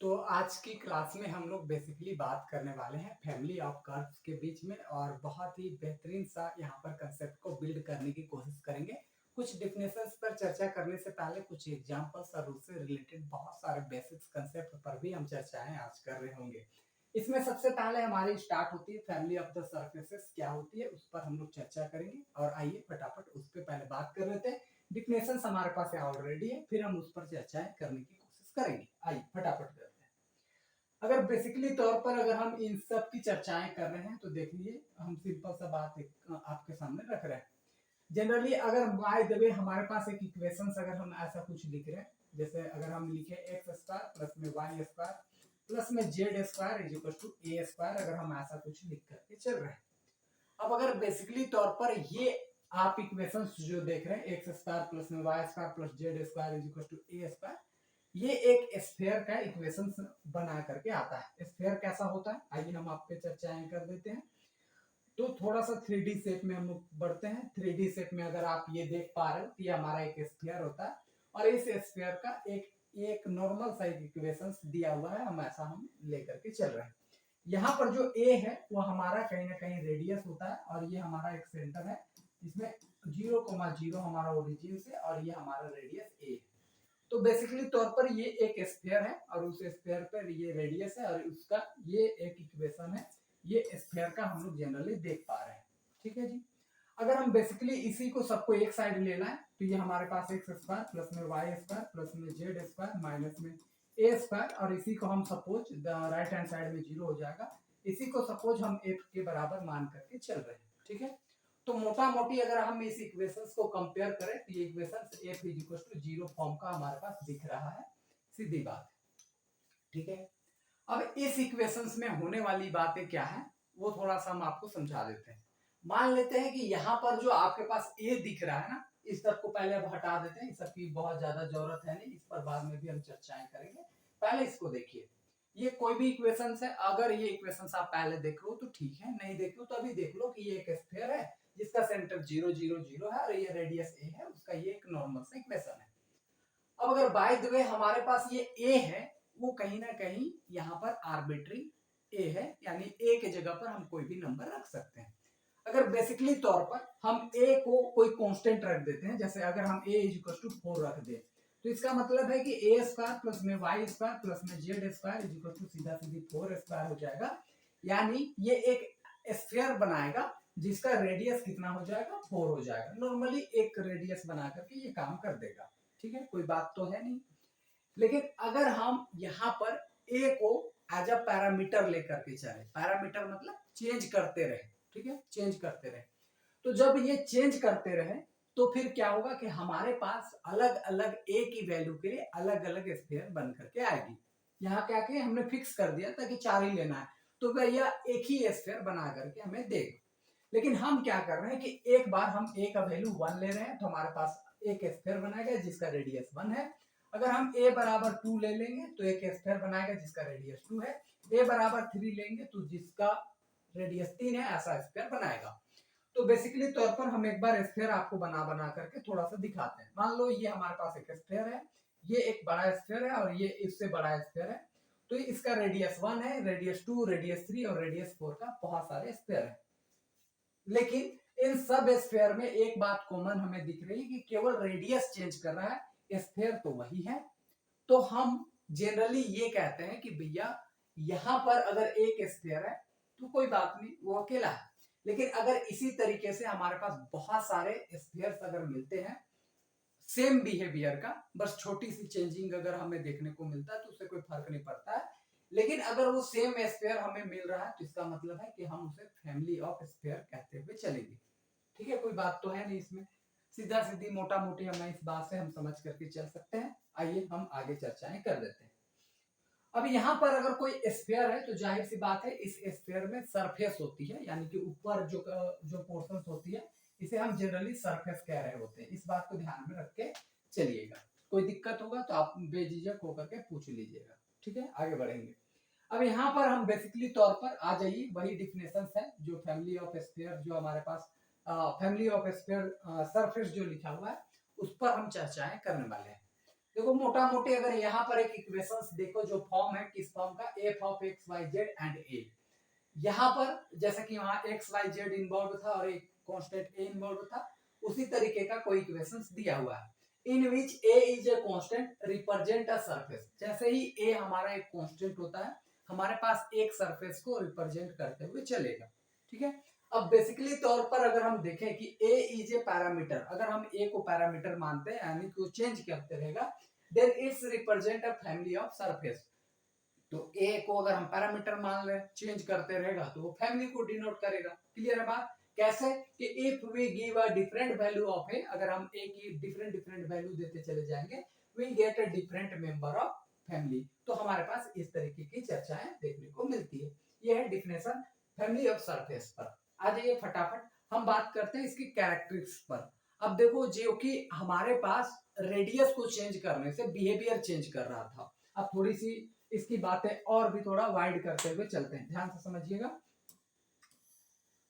तो आज की क्लास में हम लोग बेसिकली बात करने वाले हैं फैमिली ऑफ कर्व्स के बीच में और बहुत ही बेहतरीन सा यहाँ पर कंसेप्ट को बिल्ड करने की कोशिश करेंगे। कुछ डिफिनेशंस पर चर्चा करने से पहले कुछ एग्जांपल्स और उससे रिलेटेड बहुत सारे बेसिक्स कंसेप्ट पर भी हम चर्चाएं आज कर रहे होंगे। इसमें सबसे पहले हमारी स्टार्ट होती है फैमिली ऑफ द सर्फेसेस क्या होती है, उस पर हम लोग चर्चा करेंगे। और आइए फटाफट उस पर पहले बात कर लेते हैं। डिफिनेशंस हमारे पास ऑलरेडी है, फिर हम उस पर चर्चाएं करने की कोशिश करेंगे। आइए फटाफट करते हैं। अगर बेसिकली तौर पर अगर हम इन सब की चर्चाएं कर रहे हैं तो देखिए हम सिंपल सा बात आपके सामने रख रहे हैं। जनरली अगर बाय द वे हमारे पास एक इक्वेशंस अगर हम ऐसा कुछ लिख रहे हैं, जैसे अगर हम लिखे एक्स स्क्वायर प्लस में वाई स्क्वायर प्लस में Z square is equal to A square, अगर हम ऐसा कुछ लिख करके चल रहे हैं। अब अगर बेसिकली तौर पर ये आप इक्वेशंस जो देख रहे हैं एक्स स्क्वायर प्लस में Y square plus Z square is equal to A square, ये एक स्फीयर का इक्वेशन बना करके आता है। स्फीयर कैसा होता है आइए हम आप पे चर्चाएं कर देते हैं। तो थोड़ा सा 3D शेप में हम लोग बढ़ते हैं। 3D शेप में अगर आप ये देख पा रहे हो तो ये हमारा एक स्फीयर होता है और इस स्फीयर का एक एक नॉर्मल सा इक्वेशन दिया हुआ है, हम ऐसा हम लेकर के चल रहे हैं। यहाँ पर जो ए है वो हमारा कहीं ना कहीं रेडियस होता है और ये हमारा एक सेंटर है जिसमें 0,0 हमारा ओरिजिन से और ये हमारा रेडियस ए है। तो बेसिकली तौर पर ये एक स्फीयर है और उस स्फीयर पर ये रेडियस है और उसका ये एक इक्वेशन है। ये स्फीयर का हम लोग जनरली देख पा रहे हैं। ठीक है जी। अगर हम बेसिकली इसी को सबको एक साइड लेना है तो ये हमारे पास एक्स स्क्वायर प्लस में वाई स्क्वायर प्लस में जेड स्क्वायर माइनस में ए स्क्वायर, और इसी को हम सपोज राइट हैंड साइड में 0 हो जाएगा। इसी को सपोज हम एफ के बराबर मान करके चल रहे हैं। ठीक है। तो मोटा मोटी अगर हम इस इक्वेशंस को कंपेयर करें तो ये equations f is equal to 0 form का हमारे पास दिख रहा है। सीधी बात है। ठीक है। अब इस इक्वेशंस में होने वाली बातें क्या है वो थोड़ा सा हम आपको समझा देते हैं। मान लेते हैं कि यहाँ पर जो आपके पास a दिख रहा है ना, इस सब को पहले अब हटा देते हैं। इस सब की बहुत ज्यादा जरूरत है नहीं, इस पर बाद में भी हम चर्चाएं करेंगे। पहले इसको देखिए। ये कोई भी इक्वेशंस है, अगर ये इक्वेशंस आप पहले देख लो तो ठीक है, नहीं देख लो तो अभी देख लो कि ये एक स्फीयर है जिसका सेंटर 0 0 0 है और ये रेडियस ए है, उसका ये एक नॉर्मल सा इक्वेशन है। अब अगर बाय द वे हमारे पास ये ए है, वो कहीं ना कहीं यहाँ पर आर्बिट्री ए है, यानी ए के जगह पर हम कोई भी नंबर रख सकते हैं। अगर बेसिकली तौर पर हम ए को कोई कांस्टेंट रख देते हैं, जैसे अगर हम ए इज इक्वल टू 4 रख दें तो इसका मतलब है कि ए स्क्वायर प्लस में वाई स्क्वायर प्लस में Z square is equal to सीधा सीधी 4 स्क्वायर हो जाएगा। यानी ये एक स्फीयर बनाएगा जिसका रेडियस कितना हो जाएगा 4 हो जाएगा। नॉर्मली एक रेडियस बना करके ये काम कर देगा। ठीक है, कोई बात तो है नहीं। लेकिन अगर हम यहाँ पर ए को एज अ पैरामीटर लेकर के चले, पैरामीटर मतलब चेंज करते रहे। ठीक है, चेंज करते रहे। तो जब ये चेंज करते रहे तो फिर क्या होगा कि हमारे पास अलग अलग ए की वैल्यू के लिए अलग अलग स्फीयर बन करके आएगी। यहाँ क्या किया हमने फिक्स कर दिया ताकि 4 ही लेना है, तो भैया एक ही स्फीयर बना करके हमें देगा। लेकिन हम क्या कर रहे हैं कि एक बार हम ए का वैल्यू 1 ले रहे हैं तो हमारे पास एक स्फीयर बनाएगा जिसका रेडियस 1 है। अगर हम a बराबर 2 ले लेंगे तो एक स्फीयर बनाएगा जिसका रेडियस 2 है। a बराबर 3 लेंगे तो जिसका रेडियस 3 है, ऐसा स्फीयर बनाएगा। तो बेसिकली तौर पर हम एक बार स्फीयर आपको बना बना करके थोड़ा सा दिखाते हैं। मान लो ये हमारे पास एक स्फीयर है, ये एक बड़ा स्फीयर है और ये इससे बड़ा स्फीयर है। तो इसका रेडियस 1 है, रेडियस 2, रेडियस 3 और रेडियस 4 का बहुत सारे स्फीयर है। लेकिन इन सब स्फीयर में एक बात कॉमन हमें दिख रही है कि केवल रेडियस चेंज कर रहा है, स्फीयर तो वही है। तो हम जनरली ये कहते हैं कि भैया यहां पर अगर एक स्फीयर है तो कोई बात नहीं, वो अकेला है। लेकिन अगर इसी तरीके से हमारे पास बहुत सारे स्फीयर्स अगर मिलते हैं सेम बिहेवियर का, बस छोटी सी चेंजिंग अगर हमें देखने को मिलता है तो उससे कोई फर्क नहीं पड़ता है। लेकिन अगर वो सेम स्फीयर हमें मिल रहा है तो इसका मतलब है कि हम उसे फैमिली ऑफ स्फीयर कहते हुए चलेंगे। ठीक है, कोई बात तो है नहीं इसमें। सीधा सीधी मोटा मोटी हमें इस बात से हम समझ करके चल सकते हैं। आइए हम आगे चर्चाएं कर देते हैं। अब यहाँ पर अगर कोई स्फीयर है तो जाहिर सी बात है इस स्फीयर में सरफेस होती है, यानी कि ऊपर जो पोर्शन होती है इसे हम जनरली सरफेस कह रहे होते हैं। इस बात को ध्यान में रख के चलिएगा। कोई दिक्कत होगा तो आप बेझिझक होकर के पूछ लीजिएगा। ठीक है, आगे बढ़ेंगे। अब यहाँ पर हम बेसिकली तौर पर आ जाइए, वही डिफिनेशंस है जो फैमिली ऑफ स्फीयर जो हमारे पास फैमिली ऑफ स्फीयर सरफेस जो लिखा हुआ है उस पर हम चर्चाएं करने वाले हैं। देखो मोटा मोटी अगर यहाँ पर एक इक्वेशंस देखो जो फॉर्म है किस फॉर्म का, F of X Y Z and A. यहाँ पर जैसे कि वहां एक्स वाई जेड इन्वॉल्व था और एक कांस्टेंट ए इन्वॉल्व था, उसी तरीके का कोई इक्वेशंस दिया हुआ है। In which A is a constant represent a surface. जैसे ही ए हमारा एक कांस्टेंट होता है, हमारे पास एक सरफेस को रिप्रेजेंट करते हुए चलेगा। ठीक है, अब बेसिकली तौर पर अगर हम देखें कि ए इज ए पैरामीटर, अगर हम ए को पैरामीटर मानते हैं यानी कि वो चेंज करते रहेगा, then it's represent a family of surface. तो ए को अगर हम पैरामीटर मान ले, चेंज करते रहेगा तो वो फैमिली को डिनोट करेगा। क्लियर है बात? कैसे कि if we give a different value of A, अगर हम ए की डिफरेंट डिफरेंट वैल्यू देते चले जाएंगे, we get a different member of family. तो हमारे पास इस तरीके की चर्चाएं देखने को मिलती है। ये है डिफिनेशन फैमिली ऑफ सरफेस पर। आ जाइए फटाफट हम बात करते हैं इसकी कैरेक्टरिस्टिक्स पर। अब देखो जो कि हमारे पास रेडियस को चेंज करने से बिहेवियर चेंज कर रहा था। अब थोड़ी सी इसकी बातें और भी थोड़ा वाइड करते हुए चलते हैं, ध्यान से समझिएगा।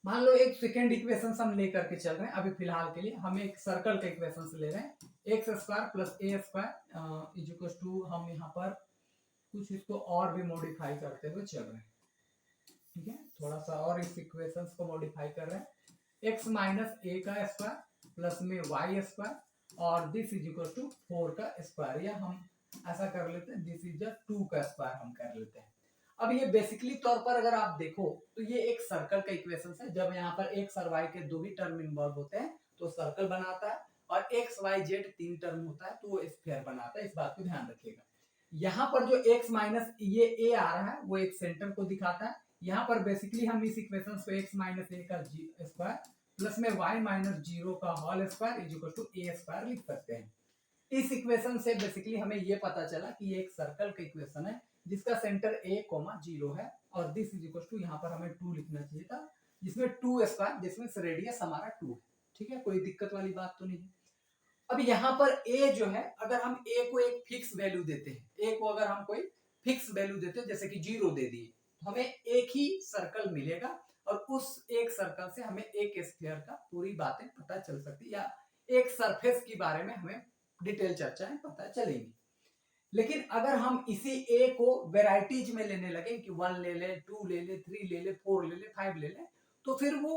मान लो एक सेकेंड इक्वेशन हम लेकर के चल रहे हैं, अभी फिलहाल के लिए हम एक सर्कल का इक्वेशन ले रहे हैं। X square plus A square is equal to, हम यहाँ पर कुछ इसको और भी मॉडिफाई करते हुए चल रहे हैं। ठीक है, थोड़ा सा और इस इक्वेशन को मॉडिफाई कर रहे हैं। एक्स माइनस ए का स्क्वायर प्लस में वाई स्क्वायर और दिस इज इक्वल टू 4 का स्क्वायर, या हम ऐसा कर लेते हैं दिस इज 2 का स्क्वायर हम कर लेते हैं। अब ये बेसिकली तौर पर अगर आप देखो तो ये एक सर्कल का इक्वेशन है। जब यहाँ पर एक्स और वाई के दो ही टर्म इन्वॉल्व होते हैं तो सर्कल बनाता है, और एक्स वाई जेड 3 टर्म होता है तो वो स्फीयर बनाता है। इस बात को ध्यान रखिएगा। यहाँ पर जो एक्स माइनस ये ए आ रहा है वो एक सेंटर को दिखाता है। यहाँ पर बेसिकली हम इस इक्वेशन को एक्स माइनस ए का स्क्वायर प्लस में वाई माइनस जीरो का whole square is equal to A square लिख सकते हैं। इस इक्वेशन से बेसिकली हमें ये पता चला कि ये एक सर्कल का इक्वेशन है जिसका सेंटर ए कोमा जीरो है, और दिस इज इक्वल टू यहाँ पर हमें 2 लिखना चाहिए था, जिसमें 2 स्क्वायर, जिसमें रेडियस हमारा 2 है। ठीक है, कोई दिक्कत वाली बात तो नहीं है। अब यहाँ पर ए जो है, अगर हम ए को एक फिक्स वैल्यू देते हैं, ए को अगर हम कोई फिक्स वैल्यू देते हैं जैसे कि 0 दे दिए, तो हमें एक ही सर्कल मिलेगा, और उस एक सर्कल से हमें एक स्फीयर का पूरी बातें पता चल सकती है, या एक सरफेस के बारे में हमें डिटेल चर्चाएं पता चलेंगी। लेकिन अगर हम इसी ए को वेराइटीज में लेने लगे कि 1 ले ले, 2 ले ले, 3 ले ले, 4 ले ले, 5 ले ले, तो फिर वो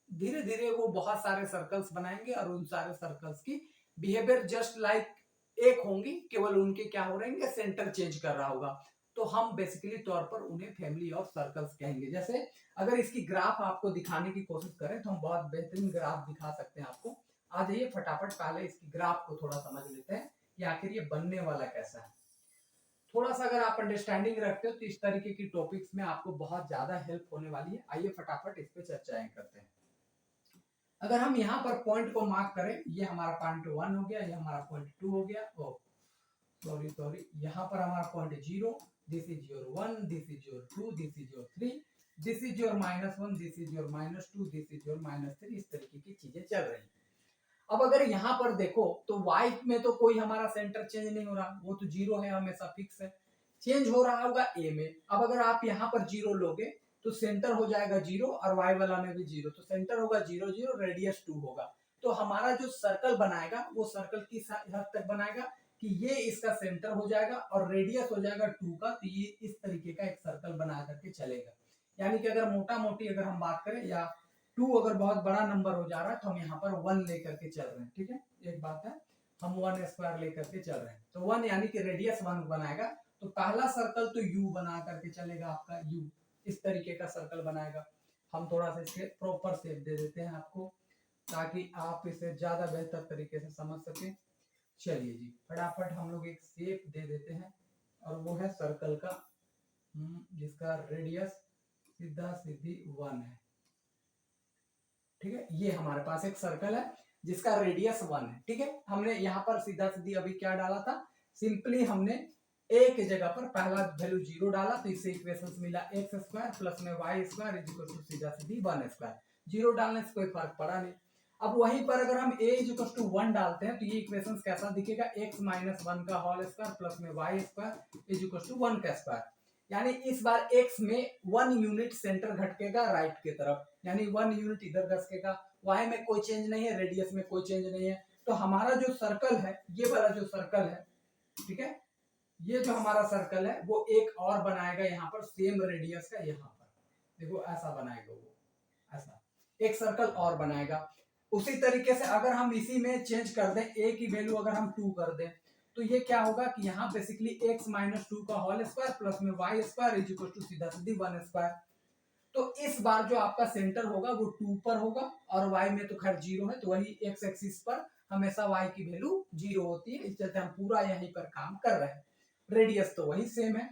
धीरे धीरे वो बहुत सारे सर्कल्स बनाएंगे, और उन सारे सर्कल्स की बिहेवियर जस्ट लाइक एक होंगी, केवल उनके क्या हो रहेंगे, सेंटर चेंज कर रहा होगा। तो हम बेसिकली तौर पर उन्हें फैमिली ऑफ सर्कल्स कहेंगे। जैसे अगर इसकी ग्राफ आपको दिखाने की कोशिश करें तो हम बहुत बेहतरीन ग्राफ दिखा सकते हैं आपको। आ जाइए फटाफट पहले इसकी ग्राफ को थोड़ा समझ लेते हैं कि आखिर ये बनने वाला कैसा है। थोड़ा सा अगर आप अंडरस्टैंडिंग रखते हो तो इस तरीके की टॉपिक्स में आपको बहुत ज्यादा हेल्प होने वाली है। आइए फटाफट इस पे चर्चाएं करते हैं। अगर हम यहाँ पर पॉइंट को मार्क करें, ये हमारा पॉइंट 1 हो गया, ये हमारा पॉइंट 2 हो गया, ओ सॉरी, यहाँ पर हमारा point 0, this is your 1, this is your 2, this is your 3, this is your -1, this is your -2, this is your -3, इस तरीके की चीजें चल रही है। अब अगर यहाँ पर देखो तो y में तो कोई हमारा सेंटर चेंज नहीं हो रहा, वो तो 0 है, हमेशा फिक्स है। चेंज हो रहा होगा a में। अब अगर आप यहाँ पर 0 लोगे तो सेंटर हो जाएगा 0, और y वाला में भी 0, तो सेंटर होगा 0 0, रेडियस 2 होगा। तो हमारा जो सर्कल बनाएगा वो सर्कल किस हद तक बनाएगा कि ये इसका सेंटर हो जाएगा और रेडियस हो जाएगा 2 का, तो ये इस तरीके का एक सर्कल बना करके चलेगा। यानी कि अगर मोटा मोटी अगर हम बात करें, या 2 अगर बहुत बड़ा नंबर हो जा रहा है तो हम यहाँ पर 1 लेकर के चल रहे हैं। ठीक है, एक बात है, हम 1 स्क्वायर लेकर के चल रहे हैं, तो 1 यानी कि रेडियस 1 बनाएगा। तो पहला सर्कल तो u बना करके चलेगा, आपका u इस तरीके का सर्कल बनाएगा। हम थोड़ा सा इसके प्रॉपर शेप दे देते हैं आपको, ताकि आप इसे ज्यादा बेहतर तरीके से समझ सकें। चलिए जी, फटाफट हम लोग एक शेप दे देते हैं, और वो है सर्कल का, जिसका रेडियस सीधा सीधी 1 है। ठीक है, ये हमारे पास एक सर्कल है जिसका रेडियस 1 है। ठीक है, हमने यहाँ पर सीधा सीधी अभी क्या डाला था, सिंपली हमने ए की जगह पर पहला वैल्यू 0 डाला, तो इससे इक्वेशन मिला एक्स स्क्वायर प्लस में Y square is equal to सीधा सीधी 1 स्क्वायर। 0 डालने से कोई फर्क पड़ा नहीं। अब वहीं पर अगर हम a इज इक्वल टू 1 डालते हैं तो ये इक्वेशन कैसा दिखेगा, x माइनस 1 का होल स्क्वायर प्लस में Y square is equal to 1 का स्क्वायर। यानी इस बार x में 1 यूनिट सेंटर घटकेगा राइट की तरफ, यानी 1 यूनिट इधर घसकेगा। y में कोई चेंज नहीं है, रेडियस में कोई चेंज नहीं है। तो हमारा जो सर्कल है, ये वाला जो सर्कल है, ठीक है। ये जो हमारा सर्कल है वो एक और बनाएगा यहाँ पर सेम रेडियस का, यहाँ पर देखो ऐसा बनाएगा वो, ऐसा एक सर्कल और बनाएगा। उसी तरीके से अगर हम इसी में चेंज कर दें, a की वैल्यू अगर हम 2 कर दें तो ये क्या होगा कि यहाँ बेसिकली x माइनस 2 का होल स्क्वायर प्लस में y square is equal to सीधा सीधी 1 स्क्वायर। तो इस बार जो आपका सेंटर होगा वो 2 पर होगा और y में तो खैर 0 है, तो वही x एक्सिस पर हमेशा y की वैल्यू 0 होती है, इस चलते हम पूरा यहीं पर काम कर रहे हैं। रेडियस तो वही सेम है।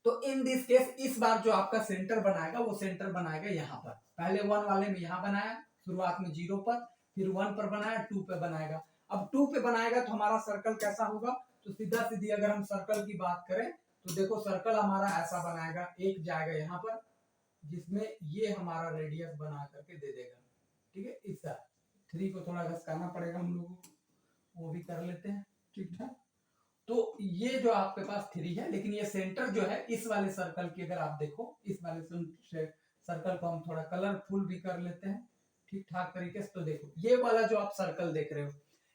तो इन दिस केस इस बार जो आपका सेंटर बनाएगा वो सेंटर बनाएगा यहाँ पर, पहले 1 वाले में यहाँ बनाया शुरुआत में 0 पर, फिर 1 पर बनाया, 2 पे बनाएगा। अब 2 पे बनाएगा तो हमारा सर्कल कैसा होगा, तो सीधा सीधी अगर हम सर्कल की बात करें तो देखो सर्कल हमारा ऐसा बनाएगा, एक जाएगा यहाँ पर जिसमें ये हमारा रेडियस बना करके दे देगा, ठीक है। इस 3 को थोड़ा घसकाना पड़ेगा हम लोगों को, वो भी कर लेते हैं, ठीक ठाक। तो ये जो आपके पास 3 है, लेकिन ये सेंटर जो है इस वाले सर्कल की अगर आप देखो, इस वाले सर्कल को हम थोड़ा कलरफुल भी कर लेते हैं ठीक ठाक तरीके से। तो देखो ये वाला जो आप सर्कल देख रहे हो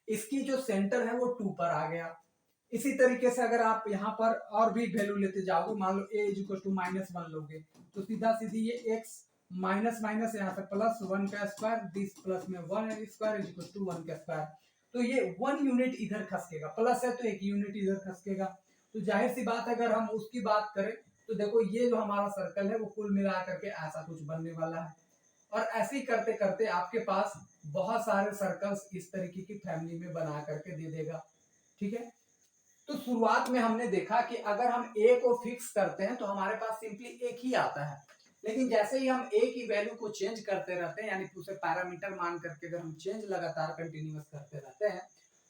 इसकी जो सेंटर है वो 2 पर आ गया। इसी तरीके से अगर आप यहाँ पर और भी वैल्यू लेते जाओगे, मान लो a इज इक्वल टू -1 लोगे तो सीधा सीधी ये x माइनस माइनस यहाँ पे प्लस 1 का स्क्वायर, दिस प्लस में 1 स्क्वायर इज इक्वल टू 1 का स्क्वायर। तो ये 1 यूनिट इधर खसकेगा, प्लस है तो 1 यूनिट इधर खसकेगा। तो जाहिर सी बात है अगर हम उसकी बात करें तो देखो ये जो हमारा सर्कल है वो कुल मिला करके ऐसा कुछ बनने वाला है। और ऐसे ही करते करते आपके पास बहुत सारे सर्कल्स इस तरीके की फैमिली में बना करके दे देगा, ठीक है। तो शुरुआत में हमने देखा कि अगर हम a को फिक्स करते हैं तो हमारे पास सिंपली एक ही आता है, लेकिन जैसे ही हम a की वैल्यू को चेंज करते रहते हैं, यानी कि उसे पैरामीटर मान करके अगर हम चेंज लगातार कंटिन्यूअस करते रहते हैं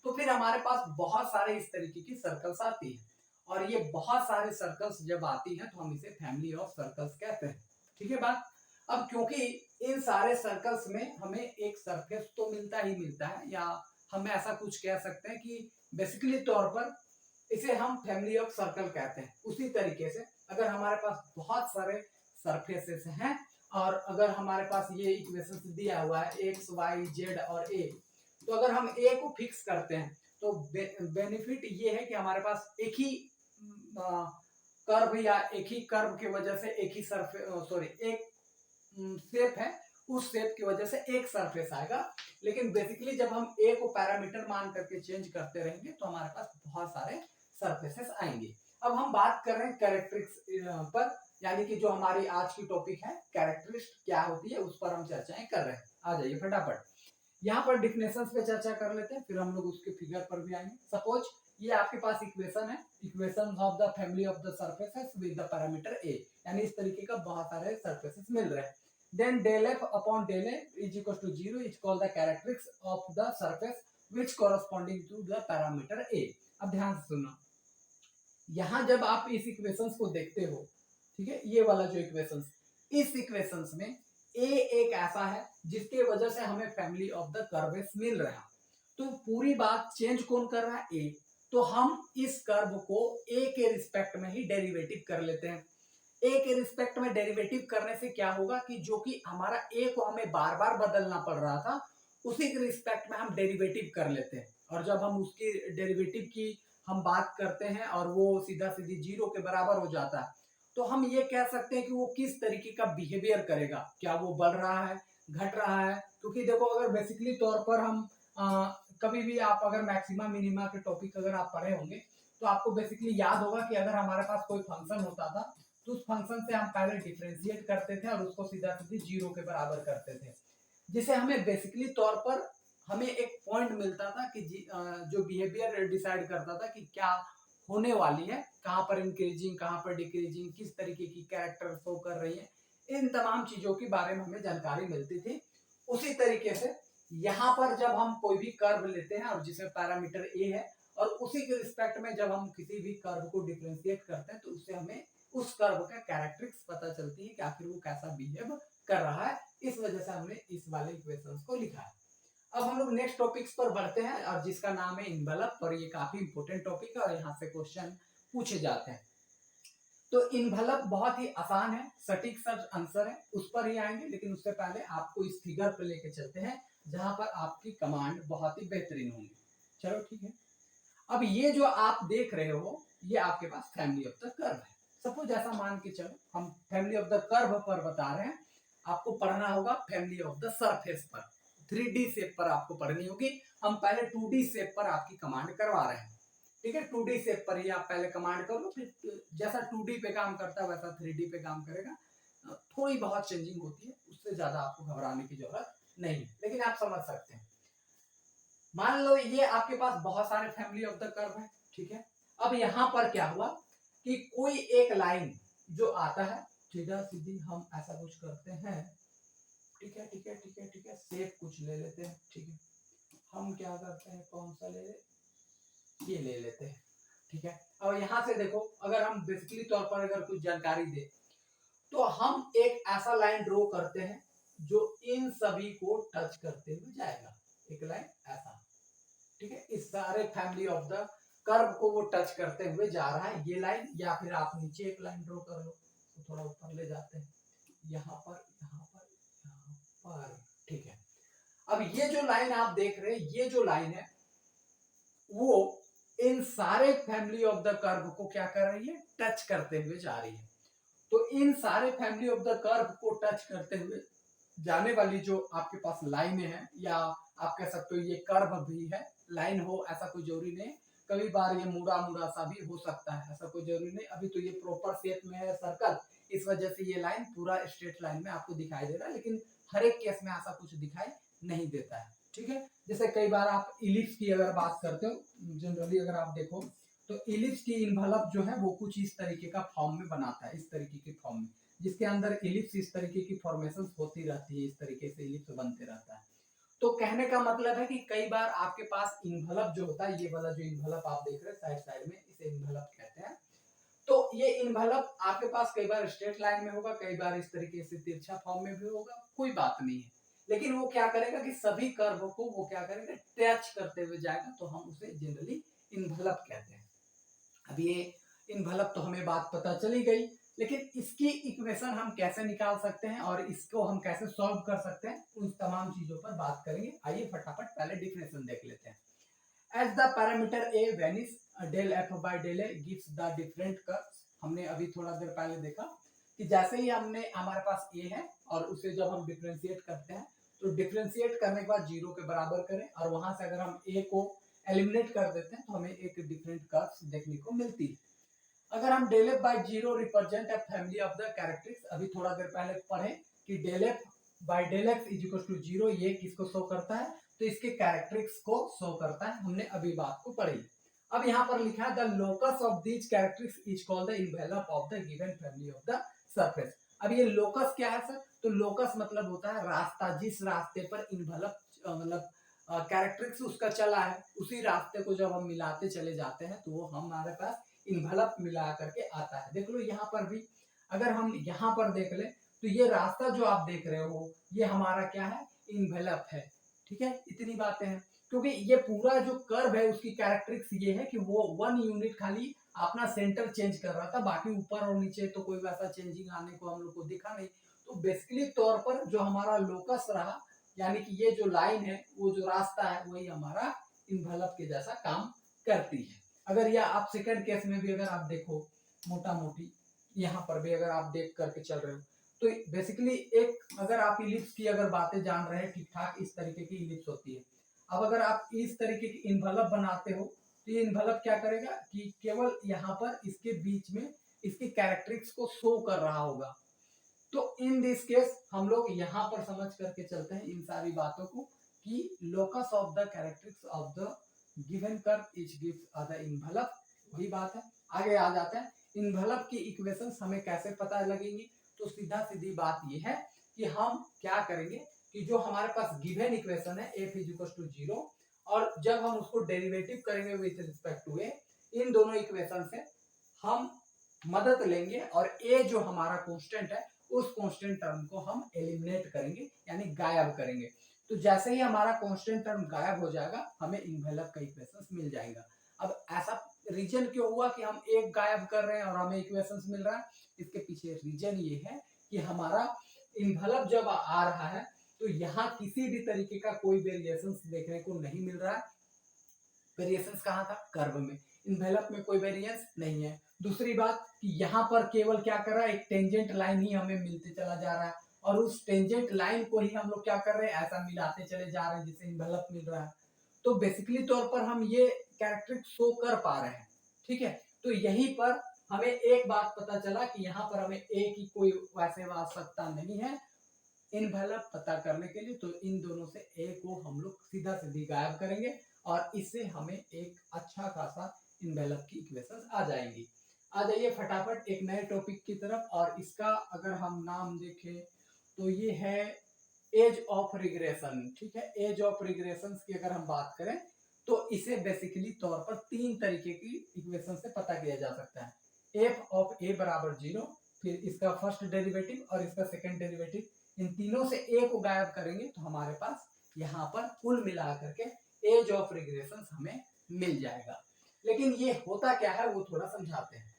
तो फिर हमारे पास बहुत सारे इस तरीके की सर्कल्स आती है। और ये बहुत सारे सर्कल्स जब आती हैं तो हम इसे फैमिली ऑफ सर्कल्स कहते हैं, ठीक है बात। अब क्योंकि इन सारे सर्कल्स में हमें एक सरफेस तो मिलता ही मिलता है, या हम ऐसा कुछ कह सकते हैं कि बेसिकली तौर पर इसे हम फैमिली ऑफ सर्कल कहते हैं। उसी तरीके से अगर हमारे पास बहुत सारे सरफेसेस हैं और अगर हमारे पास ये इक्वेशन दिया हुआ है एक्स वाई जेड और ए, तो अगर हम ए को फिक्स करते हैं तो बेनिफिट ये है कि हमारे पास एक ही कर्व या एक ही कर्व की वजह से एक ही एक शेप है, उस शेप की वजह से एक सरफेस आएगा। लेकिन बेसिकली जब हम ए को पैरामीटर मान करके चेंज करते रहेंगे तो हमारे पास बहुत सारे सरफेसेस आएंगे। अब हम बात कर रहे हैं कैरेक्टरिस्टिक्स पर, यानी कि जो हमारी आज की टॉपिक है कैरेक्टरिस्टिक्स क्या होती है उस पर हम चर्चाएं कर रहे हैं। आ जाइए फटाफट यहाँ पर डिफिनेशंस पे चर्चा कर लेते हैं, फिर हम लोग उसके फिगर पर भी आएंगे। सपोज ये आपके पास इक्वेशन है, equation of the family of the surfaces with the parameter a, यानी इस तरीके का बहुत सारे सरफेसेस मिल रहे हैं। Then del f upon del a is equal to 0 is called the characteristics of the surface which corresponding to the parameter a। अब ध्यान से सुनना, यहाँ जब आप इस इक्वेशंस को देखते हो, ठीक है, ये वाला जो इक्वेशंस, इस इक्वेशंस में a एक ऐसा है जिसके वजह से हमें फैमिली ऑफ द कर्व्स मिल रहा है। तो पूरी बात चेंज कौन कर रहा है, a। तो हम इस कर्व को a के रिस्पेक्ट में ही डेरिवेटिव कर लेते हैं। a के रिस्पेक्ट में डेरिवेटिव करने से क्या होगा कि जो कि हमारा a को हमें बार बार बदलना पड़ रहा था उसी के रिस्पेक्ट में हम डेरिवेटिव कर लेते हैं। और जब हम उसकी डेरिवेटिव की हम बात करते हैं और वो सीधा सीधी 0 के बराबर हो जाता है तो हम ये कह सकते हैं कि वो किस तरीके का बिहेवियर करेगा, क्या वो बढ़ रहा है घट रहा है। क्योंकि देखो अगर बेसिकली तौर पर हम कभी भी आप अगर मैक्सिमा मिनिमा के टॉपिक अगर आप पढ़े होंगे तो आपको बेसिकली याद होगा कि अगर हमारे पास कोई फंक्शन होता था तो उस फंक्शन से हम पहले डिफरेंशिएट करते थे और उसको सीधा सीधी 0 के बराबर करते थे, जिसे हमें बेसिकली तौर पर हमें एक पॉइंट मिलता था कि जो बिहेवियर डिसाइड करता था कि क्या होने वाली है, कहाँ पर इंक्रीजिंग कहाँ पर डिक्रीजिंग, किस तरीके की कैरेक्टर शो कर रही है, इन तमाम चीजों के बारे में हमें जानकारी मिलती थी। उसी तरीके से यहाँ पर जब हम कोई भी कर्व लेते हैं और जिसमें पैरामीटर ए है और उसी के रिस्पेक्ट में जब हम किसी भी कर्व को डिफरेंशिएट करते हैं तो उससे हमें उस कर्व का कैरेक्टरिस्टिक्स पता चलती है कि आखिर वो कैसा बिहेव कर रहा है। इस वजह से हमने इस वाले इक्वेशंस को लिखा है। अब हम लोग नेक्स्ट टॉपिक्स पर बढ़ते हैं और जिसका नाम है इन्वेलप, और ये काफी इंपॉर्टेंट टॉपिक है और यहाँ से क्वेश्चन पूछे जाते हैं। तो इन्वेलप बहुत ही आसान है, सटीक सर्च आंसर है, उस पर ही आएंगे। लेकिन उससे पहले आपको इस फिगर पर लेके चलते हैं जहां पर आपकी कमांड बहुत ही बेहतरीन होंगी। चलो ठीक है। अब ये जो आप देख रहे हो ये आपके पास फैमिली ऑफ द कर्व है। सपोज ऐसा मान के चलो हम फैमिली ऑफ द कर्व पर बता रहे हैं, आपको पढ़ना होगा फैमिली ऑफ द सरफेस पर, 3D शेप पर आपको पढ़नी होगी। हम पहले 2D शेप पर आपकी कमांड करवा रहे हैं, ठीक है। 2D शेप पर ही आप पहले कमांड कर लो, फिर जैसा 2D पे काम करता है वैसा 3D पे काम करेगा। थोड़ी बहुत चेंजिंग होती है, उससे ज्यादा आपको घबराने की जरूरत नहीं, लेकिन आप समझ सकते हैं। मान लो ये आपके पास बहुत सारे फैमिली ऑफ द कर्व है, ठीक है। अब यहां पर क्या हुआ कि कोई एक लाइन जो आता है, सीधा सीधी हम ऐसा कुछ करते हैं, ठीक है ठीक है ठीक है ठीक है, शेप कुछ ले लेते हैं, ठीक है। हम क्या करते हैं, कौन सा ले ये ले लेते हैं, ठीक है। और यहां से देखो, अगर हम बेसिकली तौर पर अगर कुछ जानकारी दे तो हम एक ऐसा लाइन ड्रॉ करते हैं जो इन सभी को टच करते हुए जाएगा, एक लाइन ऐसा, ठीक है। इस सारे फैमिली ऑफ द कर्व को वो टच करते हुए जा रहा है ये लाइन, या फिर आप नीचे एक लाइन ड्रॉ कर लो, तो थोड़ा ऊपर ले जाते हैं, यहाँ पर यहाँ पर यहाँ पर, ठीक है। अब ये जो लाइन आप देख रहे हैं, ये जो लाइन है वो इन सारे फैमिली ऑफ द कर्व को क्या कर रही है, टच करते हुए जा रही है। तो इन सारे फैमिली ऑफ द कर्व को टच करते हुए जाने वाली जो आपके पास लाइनें हैं, या आप कह सकते हो ये कर्व भी है, लाइन हो ऐसा कोई जरूरी नहीं, कभी बार ये मुड़ा मुड़ा सा भी हो सकता है, ऐसा कोई जरूरी नहीं। अभी तो ये प्रॉपर शेप में है सर्कल, इस वजह से ये लाइन पूरा स्ट्रेट लाइन में आपको दिखाई दे रहा है, लेकिन हर एक केस में ऐसा कुछ दिखाई नहीं देता है, ठीक है। जैसे कई बार आप इलिप्स की अगर बात करते हो, जनरली अगर आप देखो तो इलिप्स की इन्वलप जो है वो कुछ इस तरीके का फॉर्म में बनाता है, इस तरीके के फॉर्म में, जिसके अंदर इलिप्स इस तरीके की फॉर्मेशन होती रहती है, इस तरीके से इलिप्स बनते रहता है। तो कहने का मतलब है कि कई बार आपके पास इन्वलप जो होता है, ये वाला जो इन्वलप आप देख रहे हैं साइड साइड में, इसे इन्वलप कहते हैं। तो ये इन्वलप आपके पास कई बार स्ट्रेट लाइन में होगा, कई बार इस तरीके से तिरछा फॉर्म में भी होगा, कोई बात नहीं है, लेकिन वो क्या करेगा कि सभी कर्व को वो क्या करेगा, टच करते हुए जाएगा, तो हम उसे जनरली इन्वलप कहते हैं। अब ये इन्वलप तो हमें बात पता चली गई, लेकिन इसकी इक्वेशन हम कैसे निकाल सकते हैं और इसको हम कैसे सॉल्व कर सकते हैं, उन तमाम चीजों पर बात करेंगे। आइए फटाफट पहले डिफिनेशन देख लेते हैं। As the parameter a varies, del f by del a gives the different curves। हमने अभी थोड़ा देर पहले देखा कि जैसे ही हमने हमारे पास a है और उसे जब हम डिफरेंशिएट करते हैं तो डिफरेंशिएट करने के बाद 0 के बराबर करें, और वहां से अगर हम a को एलिमिनेट कर देते हैं तो हमें एक डिफरेंट कर्व्स देखने को मिलती है। अगर हम del F by zero represent a family of the characteristics, अभी थोड़ा देर पहले पढ़े कि del F by del X is equal to zero, ये किसको शो करता है, तो इसके कैरेक्टरिस्टिक्स को शो करता है, हमने अभी बात को पढ़ी। अब यहाँ पर लिखा है the locus of these characteristics is called the envelope of the given family of the surface. अब ये लोकस क्या है सर, तो लोकस मतलब होता है रास्ता, जिस रास्ते पर इन्वेलप मतलब कैरेक्टरिस्टिक्स उसका चला है, उसी रास्ते को जब हम मिलाते चले जाते हैं तो वो हमारे पास इन्वेलप मिला करके आता है। देख लो यहाँ पर भी, अगर हम यहाँ पर देख ले तो ये रास्ता जो आप देख रहे हो ये हमारा क्या है, इन्वेलप है, ठीक है। इतनी बातें हैं, क्योंकि ये पूरा जो कर्व है उसकी कैरेक्टरिस्टिक्स ये है कि वो 1 यूनिट खाली अपना सेंटर चेंज कर रहा था, बाकी ऊपर और नीचे तो कोई वैसा चेंजिंग आने को हम लोग को दिखा नहीं। तो बेसिकली तौर पर जो हमारा लोकस रहा, यानी कि ये जो लाइन है, वो जो रास्ता है, वही हमारा इन्वेलप के जैसा काम करती है। अगर या आप सेकंड केस में भी अगर आप देखो मोटा मोटी, यहाँ पर भी अगर आप देख करके चल रहे हो तो बेसिकली एक, अगर आप इलिप्स की अगर बातें जान रहे हैं ठीक ठाक, इस तरीके की इलिप्स होती है। अब अगर आप इस तरीके की इन्वेलप बनाते हो तो ये इन्वेलप क्या करेगा कि केवल यहाँ पर इसके बीच में इसकी कैरेक्टरिस्टिक्स को शो कर रहा होगा। तो इन दिस केस हम लोग यहाँ पर समझ करके चलते हैं इन सारी बातों को कि locus of the characteristics of the given curve etch gives the envelope, वही बात है। आगे आ जाते हैं, इन्वेलप की इक्वेशंस हमें कैसे पता लगेंगी, तो सीधा सीधी बात ये है कि हम क्या करेंगे कि जो हमारे पास गिवन इक्वेशन है f इज इक्वल टू 0, और जब हम उसको डेरिवेटिव करेंगे विद रिस्पेक्ट टू a, इन दोनों इक्वेशन से हम मदद लेंगे और a जो हमारा कांस्टेंट है उस कांस्टेंट टर्म को हम एलिमिनेट करेंगे, यानी गायब करेंगे। तो जैसे ही हमारा कांस्टेंट टर्म गायब हो जाएगा हमें इन्वेलप का इक्वेशंस मिल जाएगा। अब ऐसा रीजन क्यों हुआ कि हम एक गायब कर रहे हैं और हमें इक्वेशंस मिल रहा है, इसके पीछे रीजन ये है कि हमारा इन्वेलप जब आ रहा है तो यहाँ किसी भी तरीके का कोई वेरिएशंस देखने को नहीं मिल रहा है। वेरिएशंस कहाँ था? कर्व में। इन्वेलप में कोई वेरिएंस नहीं है। दूसरी बात कि यहाँ पर केवल क्या कर रहा है, एक टेंजेंट लाइन ही हमें मिलते चला जा रहा है और उस टेंजेंट लाइन को ही हम लोग क्या कर रहे हैं, ऐसा मिलाते चले जा रहे हैं जिससे इन्वेलप मिल रहा है। तो बेसिकली तौर पर हम ये कैरेक्टरिस्टिक शो कर पा रहे हैं। ठीक है, तो यहीं पर हमें एक बात पता चला कि यहाँ पर हमें ए की कोई वैसे आवश्यकता नहीं है इन्वेलप पता करने के लिए। तो इन दोनों से ए को हम लोग सीधा सीधी गायब करेंगे और इससे हमें एक अच्छा खासा इन्वेलप की इक्वेशन आ जाएंगी। आ जाइए फटाफट एक नए टॉपिक की तरफ, और इसका अगर हम नाम देखें तो ये है एज ऑफ रिग्रेशन। ठीक है, एज ऑफ रिग्रेशन की अगर हम बात करें तो इसे बेसिकली तौर पर तीन तरीके की इक्वेशन से पता किया जा सकता है। एफ ऑफ ए बराबर 0, फिर इसका फर्स्ट डेरिवेटिव और इसका सेकंड डेरिवेटिव, इन तीनों से ए को गायब करेंगे तो हमारे पास यहाँ पर कुल मिला करके एज ऑफ रिग्रेशन हमें मिल जाएगा। लेकिन ये होता क्या है वो थोड़ा समझाते हैं।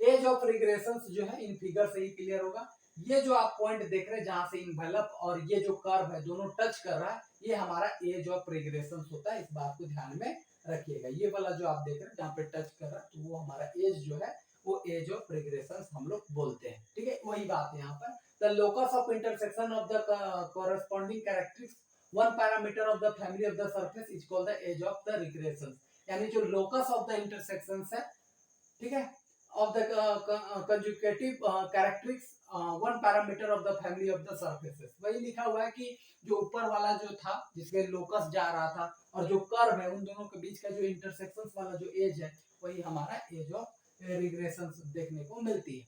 एज ऑफ रिग्रेशन जो है इन फिगर से ही क्लियर होगा। ये जो आप पॉइंट देख रहे हैं जहां से इन्वेलप और ये जो कर्व है दोनों टच कर रहा है, ये हमारा एज ऑफ रिग्रेशन होता है। इस बात को ध्यान में रखिएगा। ये वाला जो आप देख रहे हैं जहाँ पे टच कर रहा है तो वो हमारा एज जो है वो एज ऑफ रिग्रेशन हम लोग बोलते हैं। ठीक है, वही बात है यहाँ पर। The locus of intersection of the corresponding characteristics one parameter of the family of the surface is called the edge of the regression. यानी जो लोकस ऑफ द इंटरसेक्शन है, ठीक है, of the conjugative characteristics one parameter of the family of the surfaces। वही लिखा हुआ है कि जो ऊपर वाला जो था जिसमें लोकस जा रहा था और जो कर्व है उन दोनों के बीच का जो इंटरसेक्शन वाला जो एज है वही हमारा एज ऑफ रिग्रेशन देखने को मिलती है।